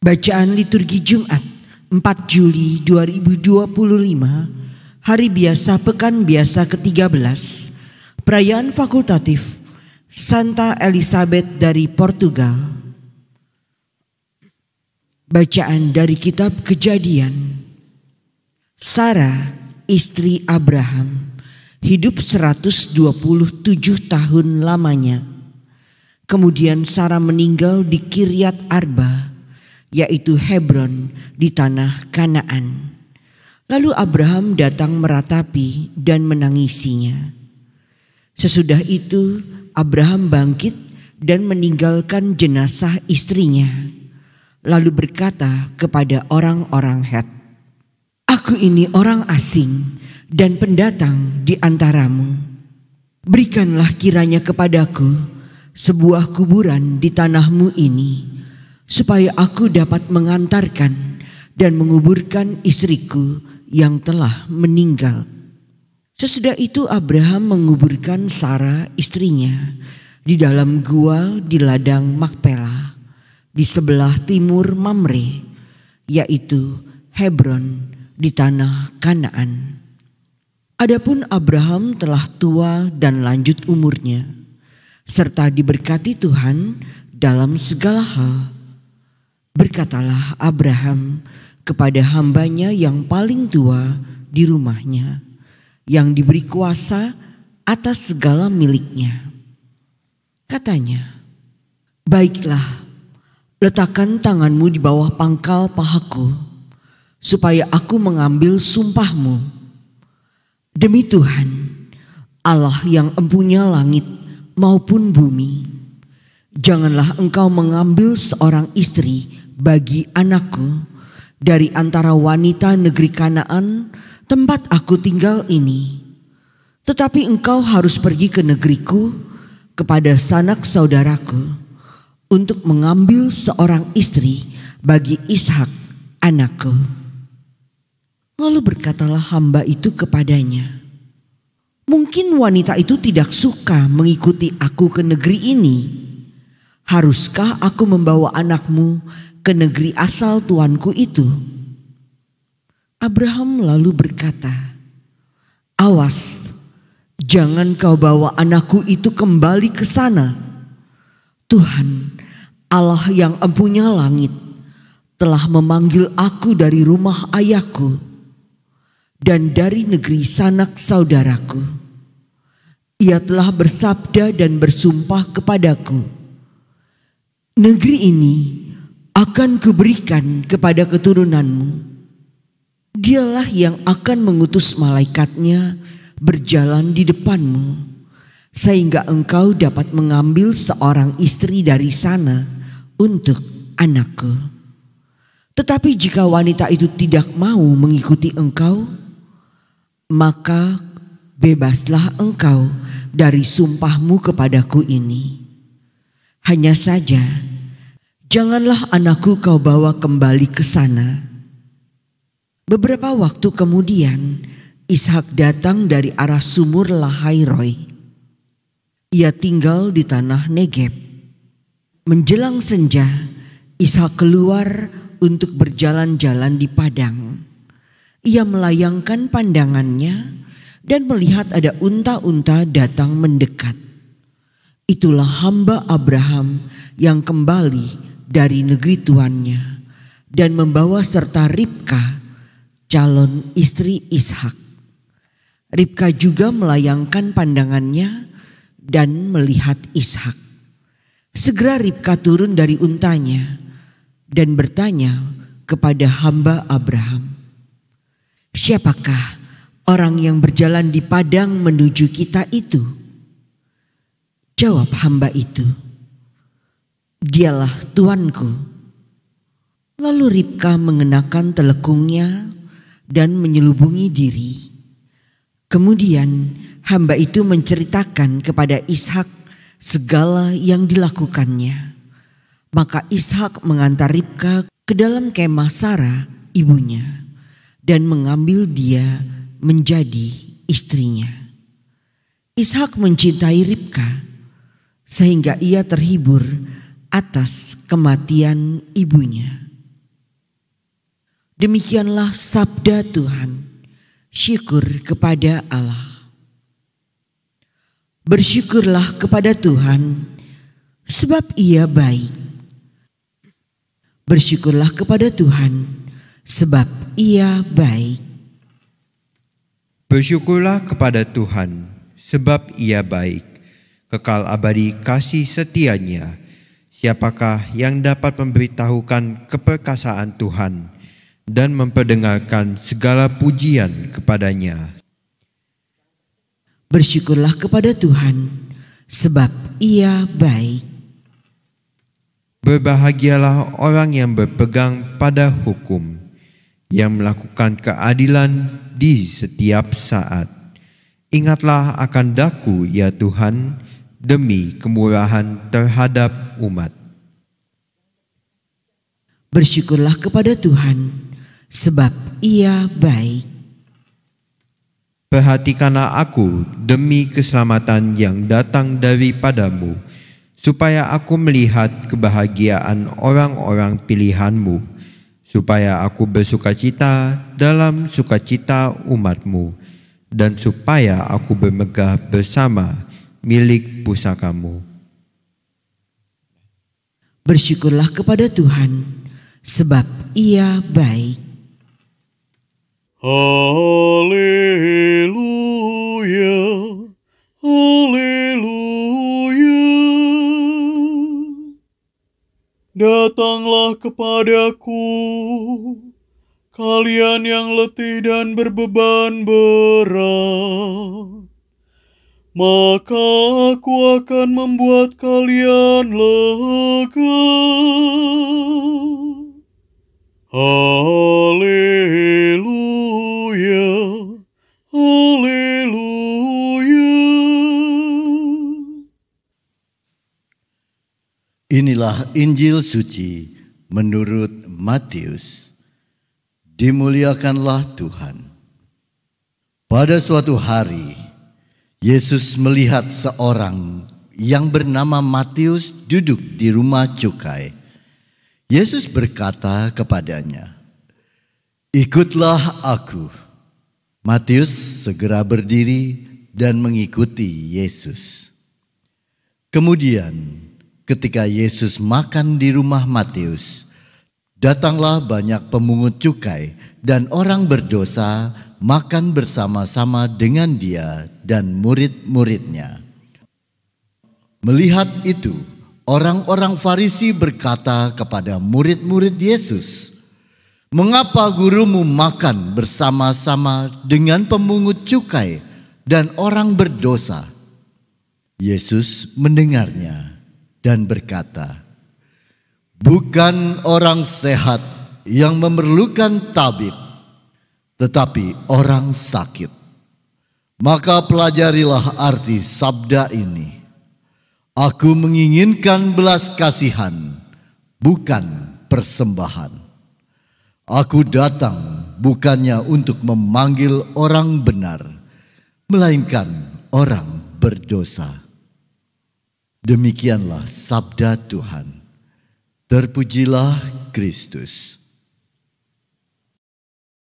Bacaan liturgi Jumat 4 Juli 2025, Hari Biasa Pekan Biasa ke-13, Perayaan Fakultatif Santa Elizabeth dari Portugal. Bacaan dari Kitab Kejadian. Sarah, istri Abraham, hidup 127 tahun lamanya. Kemudian Sarah meninggal di Kiryat Arba, yaitu Hebron di tanah Kanaan. Lalu Abraham datang meratapi dan menangisinya. Sesudah itu Abraham bangkit dan meninggalkan jenazah istrinya, lalu berkata kepada orang-orang Het, "Aku ini orang asing dan pendatang di antaramu. Berikanlah kiranya kepadaku sebuah kuburan di tanahmu ini, supaya aku dapat mengantarkan dan menguburkan istriku yang telah meninggal." Sesudah itu Abraham menguburkan Sarah istrinya di dalam gua di ladang Makpela di sebelah timur Mamre, yaitu Hebron di tanah Kanaan. Adapun Abraham telah tua dan lanjut umurnya, serta diberkati Tuhan dalam segala hal. Berkatalah Abraham kepada hambanya yang paling tua di rumahnya, yang diberi kuasa atas segala miliknya. Katanya, "Baiklah, letakkan tanganmu di bawah pangkal pahaku, supaya aku mengambil sumpahmu. Demi Tuhan, Allah yang empunya langit maupun bumi, janganlah engkau mengambil seorang istri bagi anakku dari antara wanita negeri Kanaan tempat aku tinggal ini. Tetapi engkau harus pergi ke negeriku kepada sanak saudaraku untuk mengambil seorang istri bagi Ishak anakku." Lalu berkatalah hamba itu kepadanya, "Mungkin wanita itu tidak suka mengikuti aku ke negeri ini. Haruskah aku membawa anakmu ke negeri asal tuanku itu?" Abraham lalu berkata, "Awas, jangan kau bawa anakku itu kembali ke sana. Tuhan, Allah yang empunya langit, telah memanggil aku dari rumah ayahku dan dari negeri sanak saudaraku. Ia telah bersabda dan bersumpah kepadaku, negeri ini akan kuberikan kepada keturunanmu. Dialah yang akan mengutus malaikatnya berjalan di depanmu, sehingga engkau dapat mengambil seorang istri dari sana untuk anakku. Tetapi jika wanita itu tidak mau mengikuti engkau, maka bebaslah engkau dari sumpahmu kepadaku ini. Hanya saja, janganlah anakku kau bawa kembali ke sana." Beberapa waktu kemudian Ishak datang dari arah sumur Lahai-Roi. Ia tinggal di tanah Negeb. Menjelang senja, Ishak keluar untuk berjalan-jalan di padang. Ia melayangkan pandangannya dan melihat ada unta-unta datang mendekat. Itulah hamba Abraham yang kembali dari negeri tuannya dan membawa serta Ribka, calon istri Ishak. Ribka juga melayangkan pandangannya dan melihat Ishak. Segera Ribka turun dari untanya dan bertanya kepada hamba Abraham, "Siapakah orang yang berjalan di padang menuju kita itu?" Jawab hamba itu, "Dialah tuanku." Lalu Ribka mengenakan telekungnya dan menyelubungi diri. Kemudian hamba itu menceritakan kepada Ishak segala yang dilakukannya. Maka Ishak mengantar Ribka ke dalam kemah Sarah ibunya dan mengambil dia menjadi istrinya. Ishak mencintai Ribka sehingga ia terhibur atas kematian ibunya. Demikianlah sabda Tuhan. Syukur kepada Allah. Bersyukurlah kepada Tuhan, sebab Ia baik. Bersyukurlah kepada Tuhan, sebab Ia baik. Bersyukurlah kepada Tuhan, sebab Ia baik. Kekal abadi kasih setianya. Siapakah yang dapat memberitahukan keperkasaan Tuhan dan memperdengarkan segala pujian kepadanya? Bersyukurlah kepada Tuhan, sebab Ia baik. Berbahagialah orang yang berpegang pada hukum, yang melakukan keadilan di setiap saat. Ingatlah akan daku, ya Tuhan, demi kemurahan terhadap umat. Bersyukurlah kepada Tuhan, sebab Ia baik. Perhatikanlah aku demi keselamatan yang datang daripadamu, supaya aku melihat kebahagiaan orang-orang pilihan-Mu, supaya aku bersukacita dalam sukacita umat-Mu, dan supaya aku bermegah bersama milik pusaka-Mu. Bersyukurlah kepada Tuhan, sebab Ia baik. Haleluya, haleluya. Datanglah kepadaku, kalian yang letih dan berbeban berat, maka aku akan membuat kalian lega. Haleluya, haleluya. Inilah Injil suci menurut Matius. Dimuliakanlah Tuhan. Pada suatu hari, Yesus melihat seorang yang bernama Matius duduk di rumah cukai. Yesus berkata kepadanya, "Ikutlah aku." Matius segera berdiri dan mengikuti Yesus. Kemudian, ketika Yesus makan di rumah Matius, datanglah banyak pemungut cukai dan orang berdosa makan bersama-sama dengan dia dan murid-muridnya. Melihat itu, orang-orang Farisi berkata kepada murid-murid Yesus, "Mengapa gurumu makan bersama-sama dengan pemungut cukai dan orang berdosa?" Yesus mendengarnya dan berkata, "Bukan orang sehat yang memerlukan tabib, tetapi orang sakit. Maka pelajarilah arti sabda ini. Aku menginginkan belas kasihan, bukan persembahan. Aku datang bukannya untuk memanggil orang benar, melainkan orang berdosa." Demikianlah sabda Tuhan. Terpujilah Kristus.